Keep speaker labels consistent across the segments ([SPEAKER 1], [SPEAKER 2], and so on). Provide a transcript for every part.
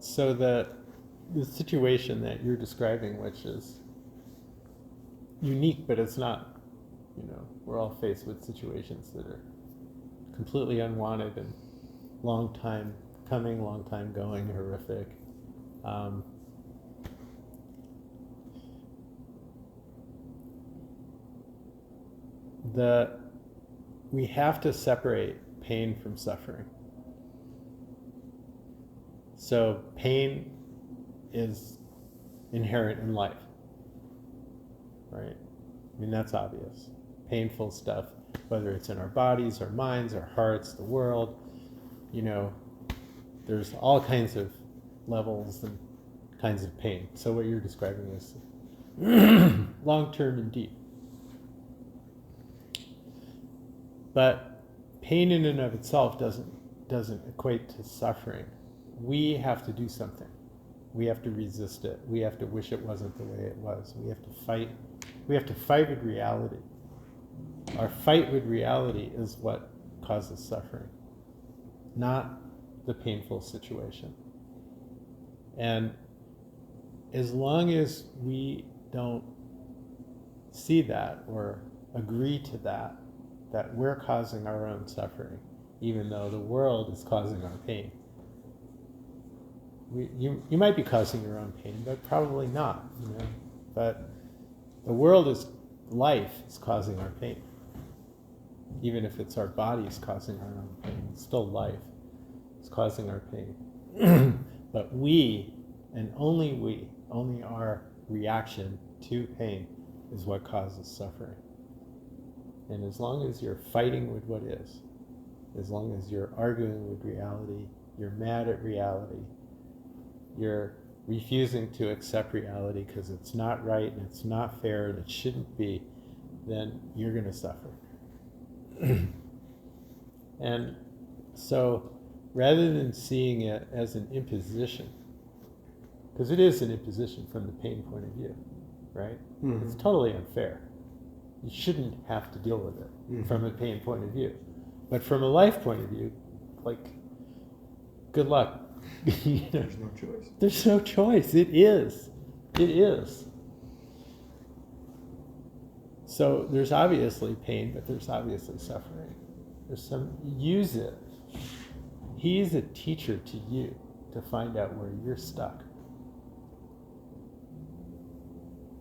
[SPEAKER 1] So the situation that you're describing, which is unique, but it's not, we're all faced with situations that are completely unwanted and long time coming, long time going, horrific. We have to separate pain from suffering. So pain is inherent in life, right? I mean, that's obvious. Painful stuff, whether it's in our bodies, our minds, our hearts, the world, there's all kinds of levels and kinds of pain. So what you're describing is long-term and deep. But pain in and of itself doesn't equate to suffering. We have to do something. We have to resist it. We have to wish it wasn't the way it was. We have to fight. We have to fight with reality. Our fight with reality is what causes suffering, not the painful situation. And as long as we don't see that or agree to that we're causing our own suffering, even though the world is causing our pain. You might be causing your own pain, but probably not. But the life is causing our pain. Even if it's our bodies causing our own pain, it's still life. It's causing our pain. But we, and only our reaction to pain is what causes suffering. And as long as you're fighting with what is, as long as you're arguing with reality, you're mad at reality, you're refusing to accept reality because it's not right and it's not fair and it shouldn't be, then you're going to suffer. And so rather than seeing it as an imposition, because it is an imposition from the pain point of view, right? Mm-hmm. It's totally unfair. You shouldn't have to deal with it from a pain point of view. But from a life point of view, good luck.
[SPEAKER 2] There's no choice.
[SPEAKER 1] There's no choice. It is. So there's obviously pain, but there's obviously suffering. Use it. He's a teacher to you to find out where you're stuck.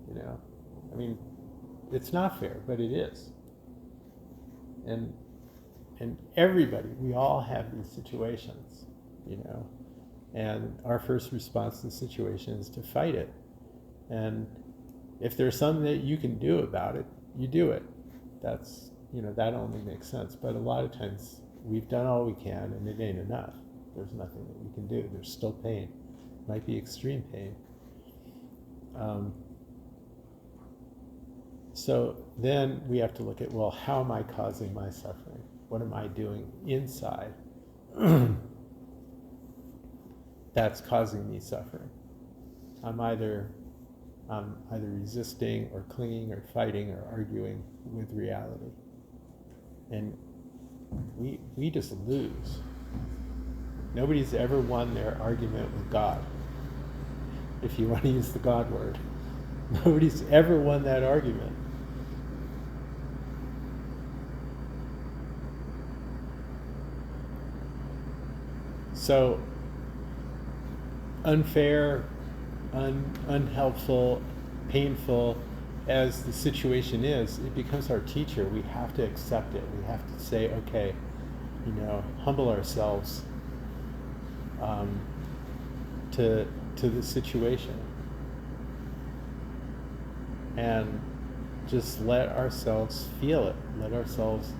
[SPEAKER 1] I mean, it's not fair, but it is. And everybody, we all have these situations, and our first response to the situation is to fight it. And if there's something that you can do about it, you do it. That's, that only makes sense. But a lot of times we've done all we can and it ain't enough. There's nothing that we can do. There's still pain. It might be extreme pain. So then we have to look at, well, how am I causing my suffering? What am I doing inside that's causing me suffering? I'm either resisting or clinging or fighting or arguing with reality. And we just lose. Nobody's ever won their argument with God, if you want to use the God word. Nobody's ever won that argument. So unfair, unhelpful, painful as the situation is, it becomes our teacher. We have to accept it. We have to say, okay, humble ourselves to the situation. And just let ourselves feel it. Let ourselves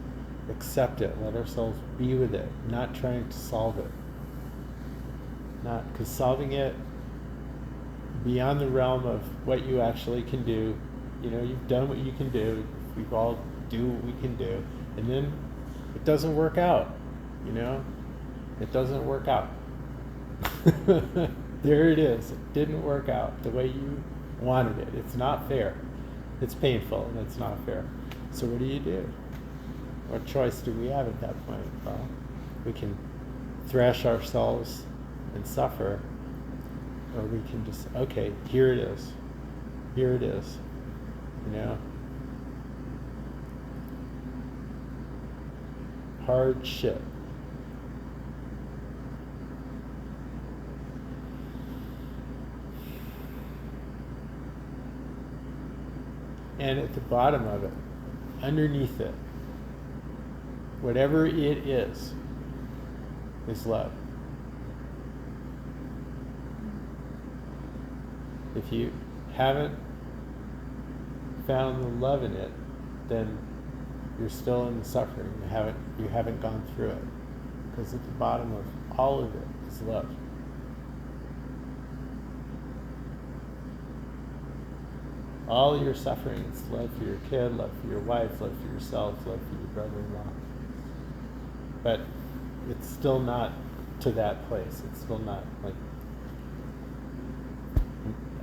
[SPEAKER 1] accept it. Let ourselves be with it. Not trying to solve it. Not because solving it beyond the realm of what you actually can do. You've done what you can do. We all do what we can do. And then it doesn't work out. It doesn't work out. There it is. It didn't work out the way you wanted it. It's not fair. It's painful and it's not fair. So what do? What choice do we have at that point? Well, we can thrash ourselves and suffer, Or we can just, okay, here it is. Here it is. You know? Hard shit. And at the bottom of it, underneath it, whatever it is love. If you haven't found the love in it, then you're still in the suffering. You haven't gone through it. Because at the bottom of all of it is love. All your suffering is love for your kid, love for your wife, love for yourself, love for your brother-in-law. But it's still not to that place. It's still not like,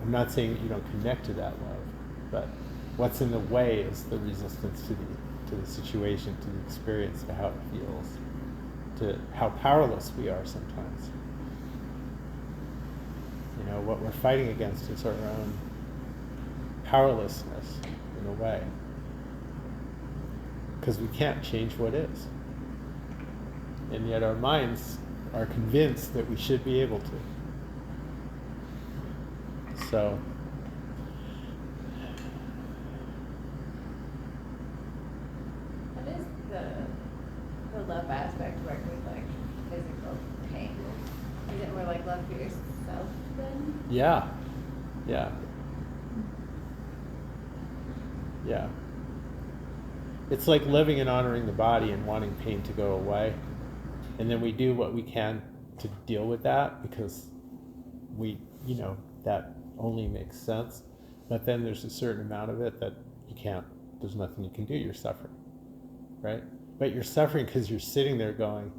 [SPEAKER 1] I'm not saying that you don't connect to that love, but what's in the way is the resistance to the situation, to the experience, to how it feels, to how powerless we are sometimes. You know, what we're fighting against is our own powerlessness, in a way. Because we can't change what is. And yet our minds are convinced that we should be able to. So,
[SPEAKER 3] what is the love aspect work with like physical pain? Is it more like love for yourself then?
[SPEAKER 1] yeah. It's like living and honoring the body and wanting pain to go away. And then we do what we can to deal with that because that only makes sense. But then there's a certain amount of it that you can't, there's nothing you can do, you're suffering, right? But you're suffering because you're sitting there going,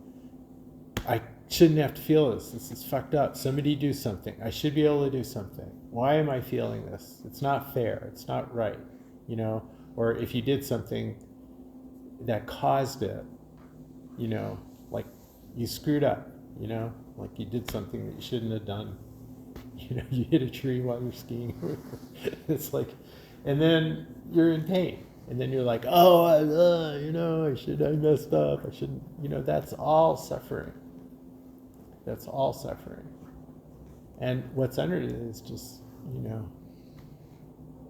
[SPEAKER 1] I shouldn't have to feel this. This is fucked up. Somebody do something. I should be able to do something. Why am I feeling this? It's not fair. It's not right. Or if you did something that caused it, like you screwed up, like you did something that you shouldn't have done. You hit a tree while you're skiing. It's like, and then you're in pain. And then you're like, oh, I messed up. I shouldn't, that's all suffering. That's all suffering. And what's under it is just,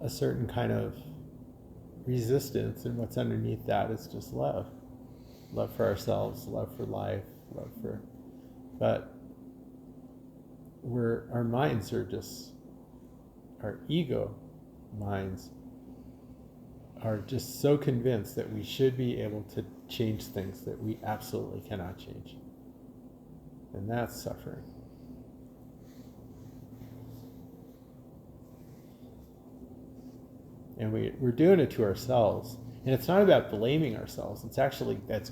[SPEAKER 1] a certain kind of resistance, and what's underneath that is just love. Love for ourselves, love for life, but our minds are just, our ego minds are just so convinced that we should be able to change things that we absolutely cannot change. And that's suffering. And we're doing it to ourselves. And it's not about blaming ourselves. It's actually, that's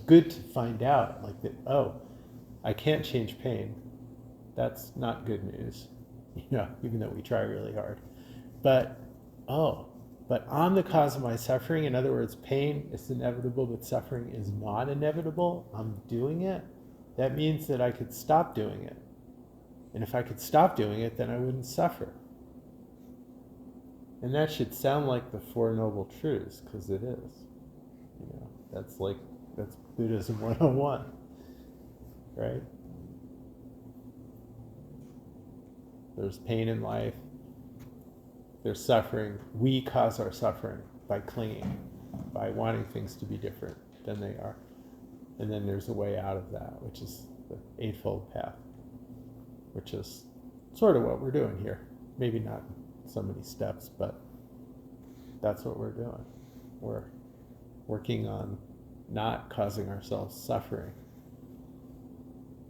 [SPEAKER 1] good to find out, like that, oh, I can't change pain. That's not good news, even though we try really hard. But I'm the cause of my suffering. In other words, pain is inevitable, but suffering is not inevitable. I'm doing it. That means that I could stop doing it. And if I could stop doing it, then I wouldn't suffer. And that should sound like the Four Noble Truths, because it is. That's Buddhism 101, right? There's pain in life. There's suffering. We cause our suffering by clinging, by wanting things to be different than they are. And then there's a way out of that, which is the Eightfold Path, which is sort of what we're doing here. Maybe not so many steps, but that's what we're doing. We're working on not causing ourselves suffering,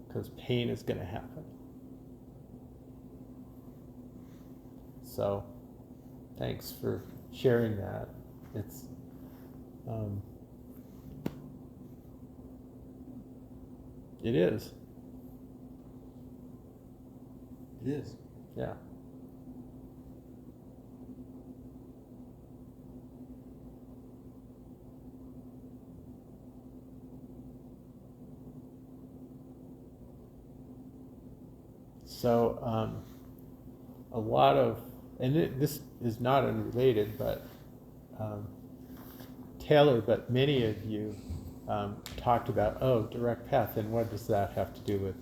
[SPEAKER 1] because pain is going to happen. So thanks for sharing that. It's it is.
[SPEAKER 2] It is.
[SPEAKER 1] Yeah. So a lot of, and this is not unrelated, but Taylor, but many of you talked about, direct path, and what does that have to do with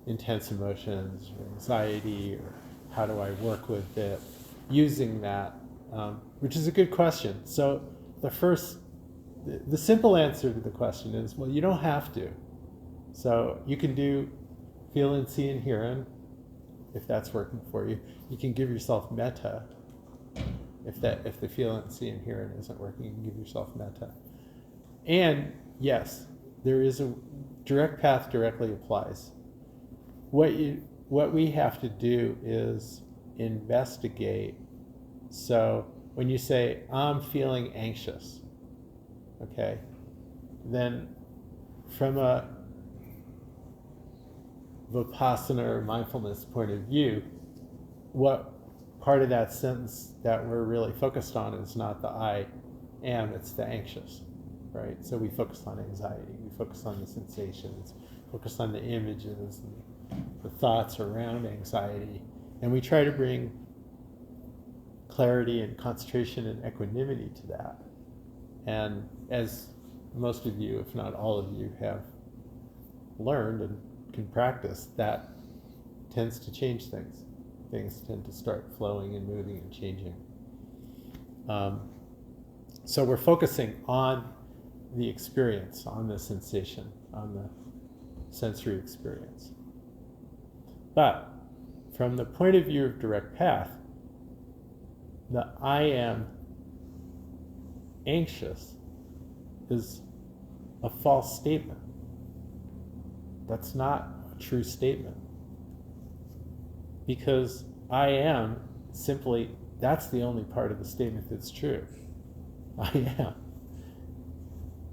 [SPEAKER 1] intense emotions or anxiety, or how do I work with it using that, which is a good question. So the simple answer to the question is, well, you don't have to. So you can do feeling, seeing, hearing, if that's working for you. You can give yourself metta. If the feeling, seeing, hearing isn't working, you can give yourself metta. And yes, there is a direct path directly applies. What we have to do is investigate. So when you say, I'm feeling anxious, okay, then from a Vipassana or mindfulness point of view, what part of that sentence that we're really focused on is not the I am, it's the anxious, right? So we focus on anxiety, we focus on the sensations, focus on the images, and the thoughts around anxiety, and we try to bring clarity and concentration and equanimity to that. And as most of you, if not all of you, have learned and can practice, that tends to change things. Things tend to start flowing and moving and changing. So we're focusing on the experience, on the sensation, on the sensory experience. But from the point of view of direct path, the I am anxious is a false statement. That's not a true statement. Because I am simply, that's the only part of the statement that's true. I am.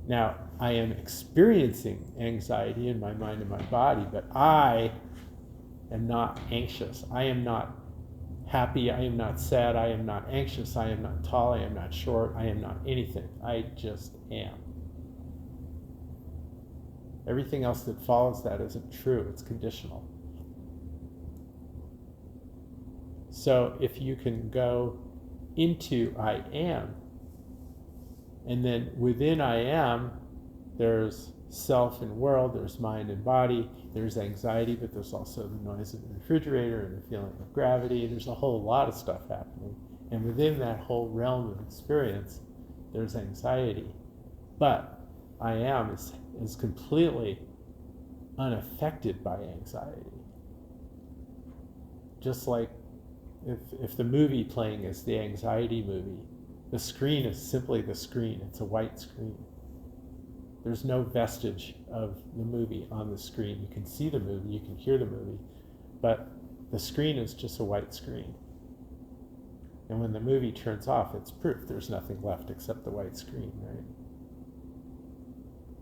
[SPEAKER 1] Now, I am experiencing anxiety in my mind and my body, but I am not anxious. I am not happy. I am not sad. I am not anxious. I am not tall. I am not short. I am not anything. I just am. Everything else that follows that isn't true. It's conditional. So if you can go into I am, and then within I am, there's self and world, there's mind and body, there's anxiety, but there's also the noise of the refrigerator and the feeling of gravity. There's a whole lot of stuff happening. And within that whole realm of experience, there's anxiety. But I am is completely unaffected by anxiety. Just like if the movie playing is the anxiety movie, the screen is simply the screen. It's a white screen. There's no vestige of the movie on the screen. You can see the movie, you can hear the movie, but the screen is just a white screen. And when the movie turns off, it's proof there's nothing left except the white screen, right?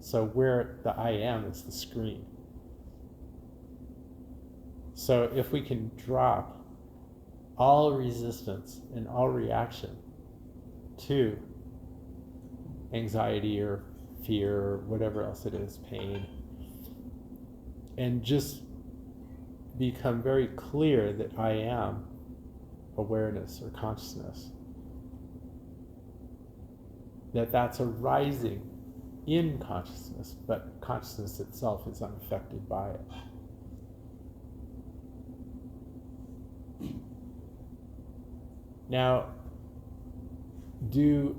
[SPEAKER 1] So where the I am is the screen. So if we can drop all resistance and all reaction to anxiety or fear or whatever else it is, pain, and just become very clear that I am awareness or consciousness, that's arising in consciousness, but consciousness itself is unaffected by it. Now, do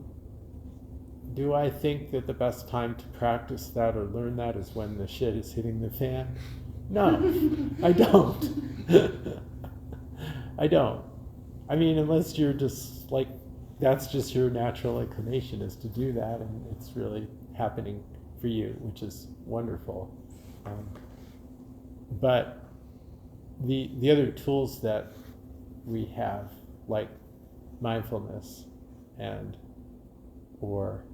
[SPEAKER 1] I think that the best time to practice that or learn that is when the shit is hitting the fan? No, I don't. I don't. I mean, unless you're just like, that's just your natural inclination is to do that, and it's really happening for you, which is wonderful. But the other tools that we have, like mindfulness or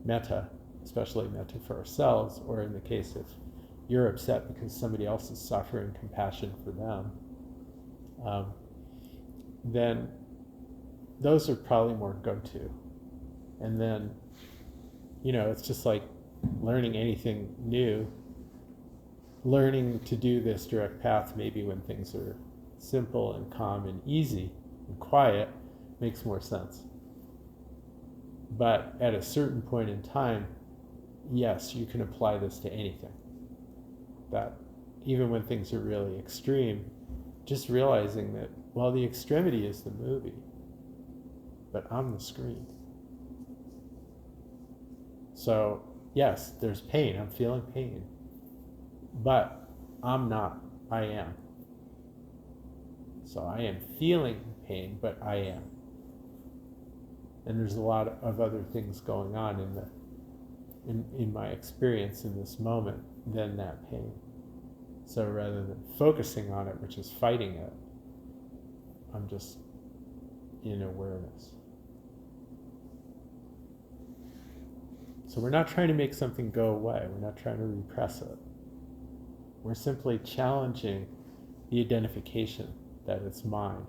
[SPEAKER 1] metta, especially metta for ourselves, or in the case if you're upset because somebody else is suffering, compassion for them, then those are probably more go-to. And then, it's just like learning anything new, learning to do this direct path maybe when things are simple and calm and easy and quiet makes more sense. But at a certain point in time, yes, you can apply this to anything. That even when things are really extreme, just realizing that, well, the extremity is the movie, but I'm the screen. So, yes, there's pain. I'm feeling pain. But I'm not. I am. So I am feeling pain, but I am. And there's a lot of other things going on in my experience in this moment than that pain. So rather than focusing on it, which is fighting it, I'm just in awareness. So we're not trying to make something go away. We're not trying to repress it. We're simply challenging the identification that it's mine.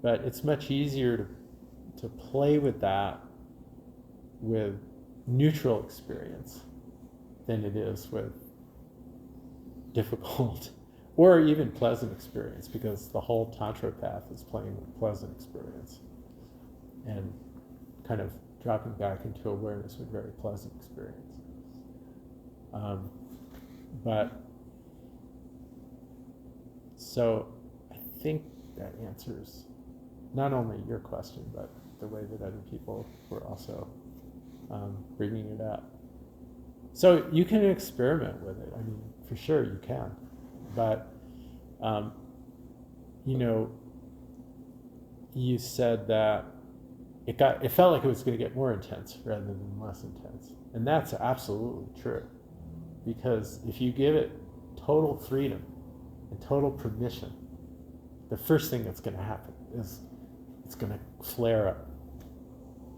[SPEAKER 1] But it's much easier to play with that with neutral experience than it is with difficult or even pleasant experience, because the whole Tantra path is playing with pleasant experience and kind of dropping back into awareness with very pleasant experience. But so I think that answers not only your question, but the way that other people were also bringing it up. So you can experiment with it. I mean, for sure you can. But, you said that it felt like it was going to get more intense rather than less intense. And that's absolutely true. Because if you give it total freedom and total permission, the first thing that's going to happen is it's going to flare up,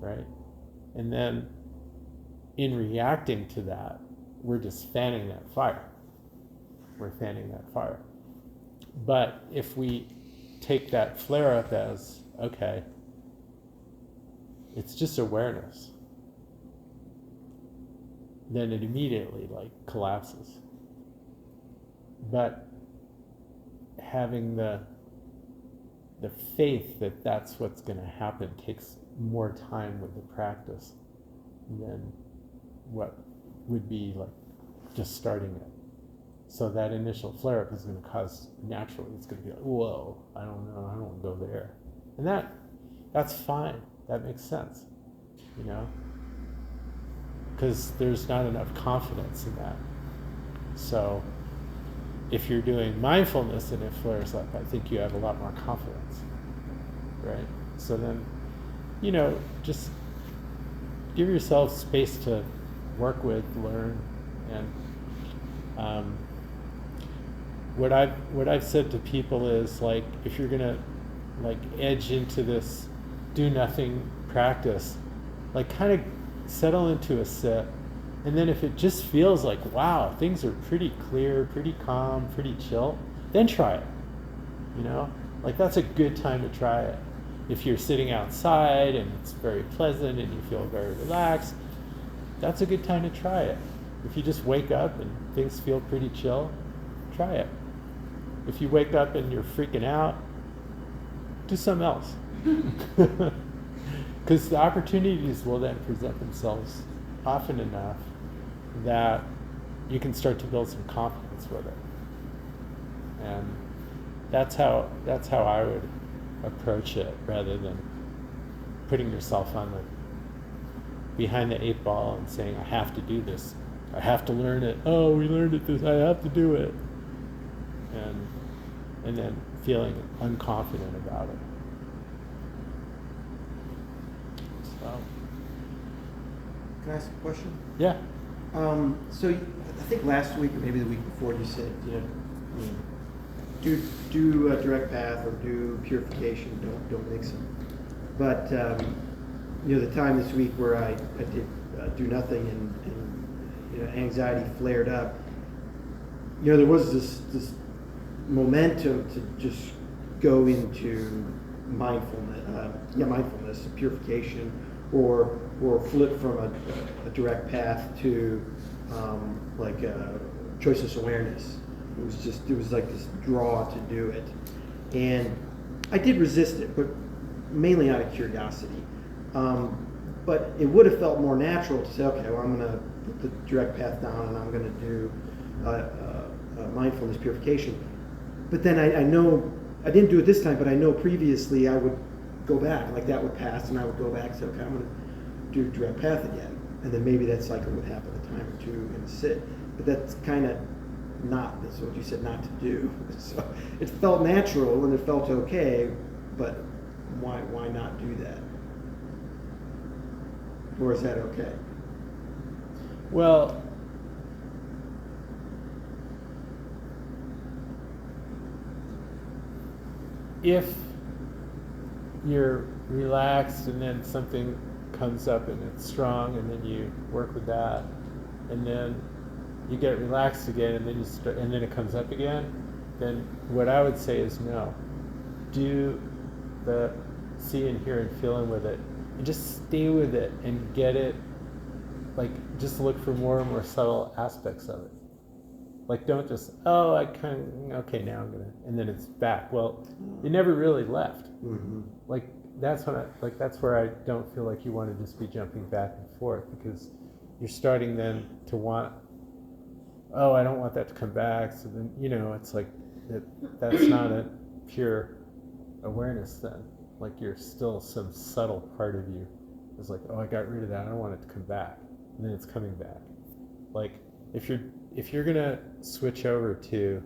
[SPEAKER 1] right? And then in reacting to that, we're just fanning that fire. We're fanning that fire. But if we take that flare up as, okay, it's just awareness, then it immediately collapses. But having the faith that that's what's going to happen takes more time with the practice than what would be just starting it. So that initial flare-up is going to cause, naturally, it's going to be like, whoa, I don't know, I don't want to go there. And that's fine. That makes sense, because there's not enough confidence in that. So if you're doing mindfulness and it flares up, I think you have a lot more confidence, right? So then, just give yourself space to work with, learn, and what I've said to people is, if you're gonna edge into this do nothing practice, kind of settle into a sit, and then if it just feels like, wow, things are pretty clear, pretty calm, pretty chill, then try it. That's a good time to try it. If you're sitting outside and it's very pleasant and you feel very relaxed, that's a good time to try it. If you just wake up and things feel pretty chill, try it. If you wake up and you're freaking out, do something else. Because the opportunities will then present themselves often enough that you can start to build some confidence with it. And that's how I would approach it, rather than putting yourself on behind the 8 ball and saying, I have to do this, I have to learn it, oh, we learned it this, I have to do it, and then feeling unconfident about it. So,
[SPEAKER 2] Can I ask a question?
[SPEAKER 1] yeah.
[SPEAKER 2] So I think last week or maybe the week before you said, do direct path or do purification. Don't mix them. But the time this week where I did do nothing and anxiety flared up. There was this momentum to just go into mindfulness, purification, or flip from a direct path to like choiceless awareness. It was like this draw to do it, and I did resist it, but mainly out of curiosity. But it would have felt more natural to say, okay, well, I'm going to put the direct path down and I'm going to do mindfulness purification. But then I know, I didn't do it this time, but I know previously I would go back, like that would pass, and I would go back and say, okay, I'm going to do direct path again. And then maybe that cycle would happen a time or two and sit. But that's kind of not, that's what you said not to do. So it felt natural and it felt okay, but why not do that? Or is that okay?
[SPEAKER 1] Well, if you're relaxed and then something comes up and it's strong, and then you work with that, and then you get relaxed again, and then and then it comes up again, then what I would say is no. Do the seeing, hearing, feeling with it, and just stay with it and get it. Like, just look for more and more subtle aspects of it. Like, don't just, oh, I kind of, okay, now I'm gonna, and then it's back. Well, it never really left.
[SPEAKER 2] Mm-hmm.
[SPEAKER 1] Like, that's where I don't feel like you want to just be jumping back and forth, because you're starting then to want, oh, I don't want that to come back. So then, it's like, that's not a pure awareness then. Like, you're still some subtle part of you is like, oh, I got rid of that, I don't want it to come back. And then it's coming back. Like, if you're gonna switch over to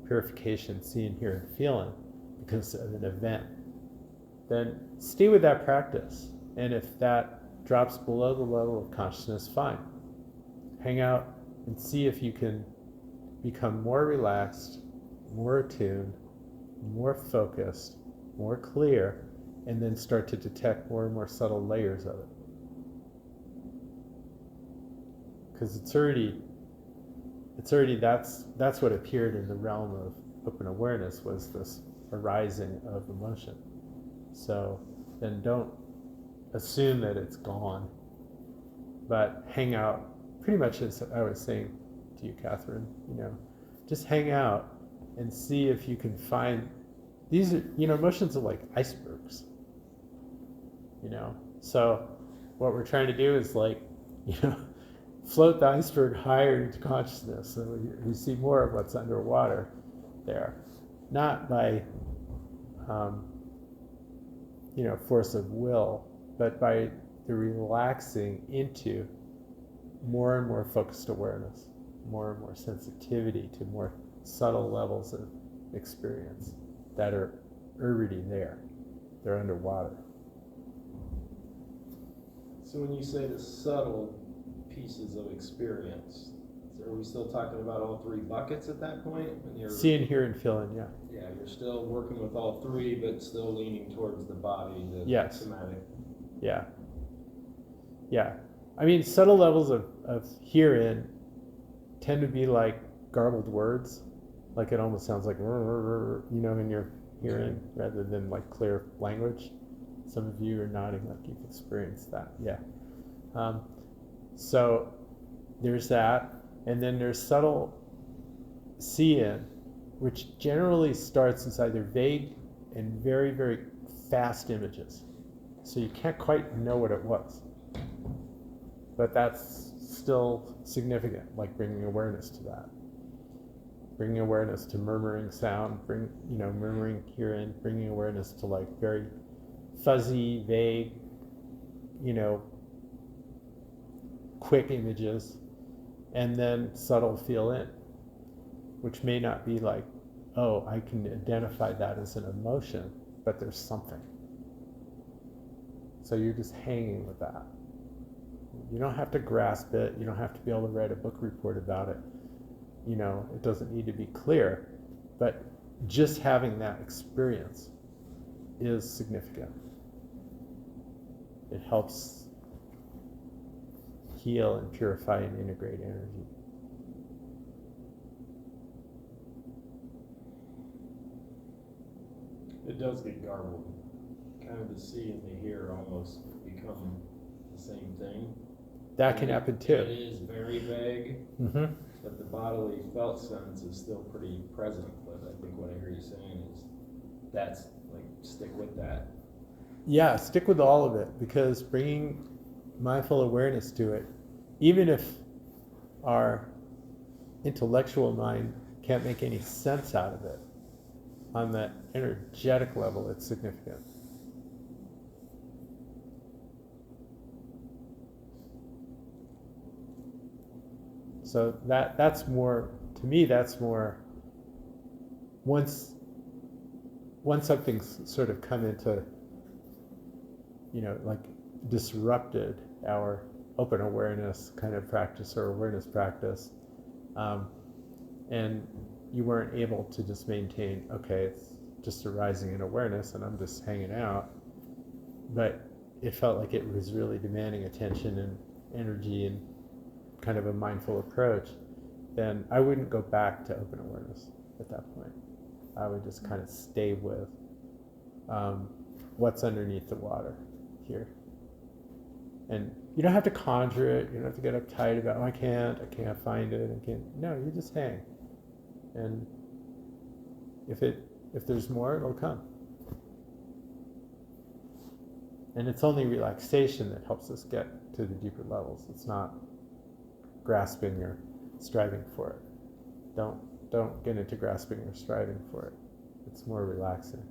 [SPEAKER 1] purification, seeing, hearing, feeling because of an event, then stay with that practice. And if that drops below the level of consciousness, fine. Hang out and see if you can become more relaxed, more attuned, more focused, more clear, and then start to detect more and more subtle layers of it. Because it's already that's what appeared in the realm of open awareness, was this arising of emotion. So then don't assume that it's gone, but hang out, pretty much as I was saying to you, Catherine, just hang out and see if you can find, these are, emotions are like icebergs, so what we're trying to do is like, float the iceberg higher into consciousness, so we see more of what's underwater there, not by force of will, but by the relaxing into more and more focused awareness, more and more sensitivity to more subtle levels of experience that are already there. They're underwater.
[SPEAKER 4] So when you say the subtle pieces of experience, are we still talking about all three buckets at that point? When you're
[SPEAKER 1] seeing, hearing, feeling, yeah.
[SPEAKER 4] Yeah, you're still working with all three, but still leaning towards the body, the
[SPEAKER 1] yes.
[SPEAKER 4] somatic.
[SPEAKER 1] Yeah. Yeah. I mean, subtle levels of hearing tend to be like garbled words. Like, it almost sounds like, in your hearing, rather than like clear language. Some of you are nodding like you've experienced that. Yeah. So there's that. And then there's subtle seeing, which generally starts as either vague and very, very fast images. So you can't quite know what it was. But that's still significant, like bringing awareness to that. Bringing awareness to murmuring sound, murmuring hearing, bringing awareness to like very fuzzy, vague, quick images, and then subtle feel in, which may not be like, oh, I can identify that as an emotion, but there's something. So you're just hanging with that. You don't have to grasp it. You don't have to be able to write a book report about it. It doesn't need to be clear, but just having that experience is significant. It helps heal and purify and integrate energy.
[SPEAKER 4] It does get garbled. Kind of the see and the hear almost become the same thing.
[SPEAKER 1] That can happen
[SPEAKER 4] It
[SPEAKER 1] too.
[SPEAKER 4] is very vague,
[SPEAKER 1] Mm-hmm.
[SPEAKER 4] but the bodily felt sense is still pretty present. But I think what I hear you saying is that's like, stick with that.
[SPEAKER 1] Yeah, stick with all of it, because bringing mindful awareness to it, even if our intellectual mind can't make any sense out of it, on that energetic level, it's significant. So that's more, to me, that's more, once something's sort of come into, like disrupted our open awareness kind of practice or awareness practice, and you weren't able to just maintain, okay, it's just arising in awareness and I'm just hanging out, but it felt like it was really demanding attention and energy and kind of a mindful approach, then I wouldn't go back to open awareness at that point. I would just kind of stay with what's underneath the water here. And you don't have to conjure it. You don't have to get uptight about, oh, I can't find it. I can't. No, you just hang. And if there's more, it'll come. And it's only relaxation that helps us get to the deeper levels. It's not grasping or striving for it. Don't get into grasping or striving for it. It's more relaxing.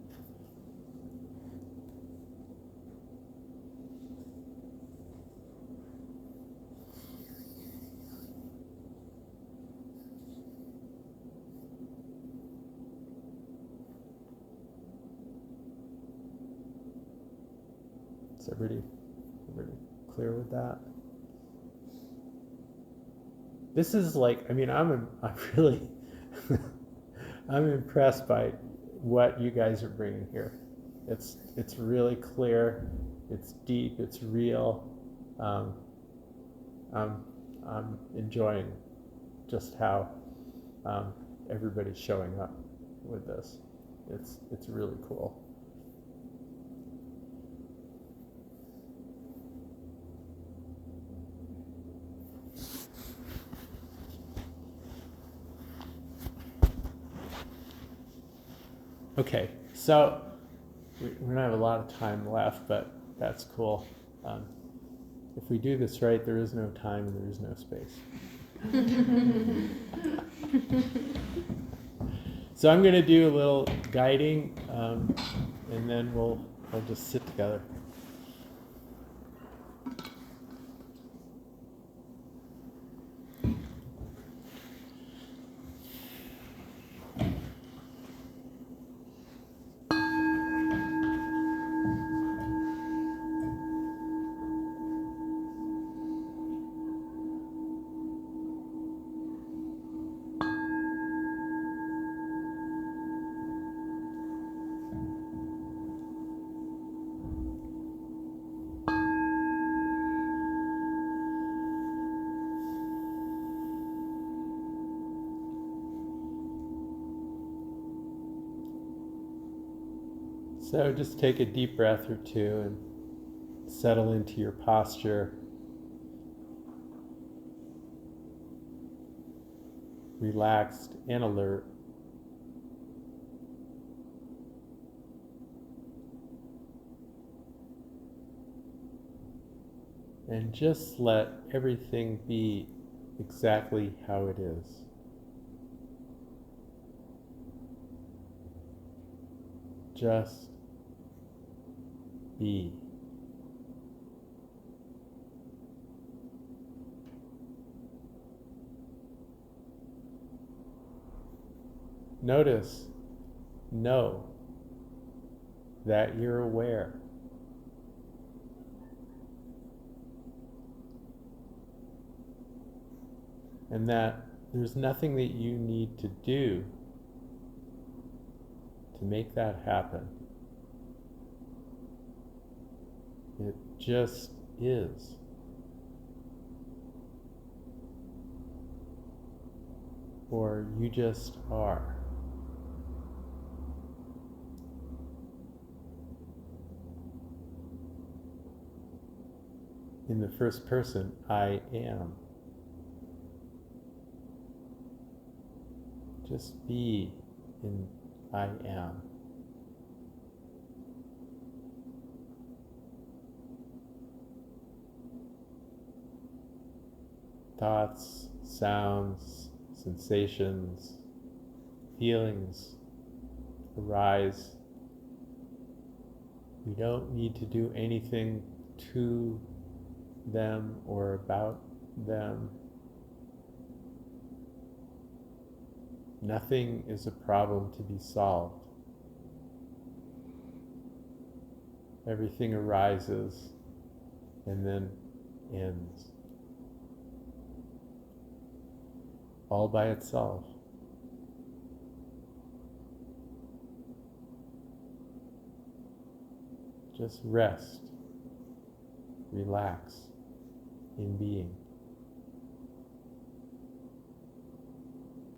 [SPEAKER 1] Is everybody clear with that? This is like, I'm really, I'm impressed by what you guys are bringing here. It's really clear, it's deep, it's real. I'm enjoying just how everybody's showing up with this. It's really cool. Okay, so we're gonna have a lot of time left, but that's cool. If we do this right, there is no time and there is no space. So I'm gonna do a little guiding, and then we'll just sit together. So just take a deep breath or two and settle into your posture. Relaxed and alert. And just let everything be exactly how it is. Just be. Notice, know that you're aware. And that there's nothing that you need to do to make that happen. It just is. Or you just are. In in the first person, I am. Just be in I am. Thoughts, sounds, sensations, feelings arise. We don't need to do anything to them or about them. Nothing is a problem to be solved. Everything arises and then ends, all by itself. Just rest, relax in being.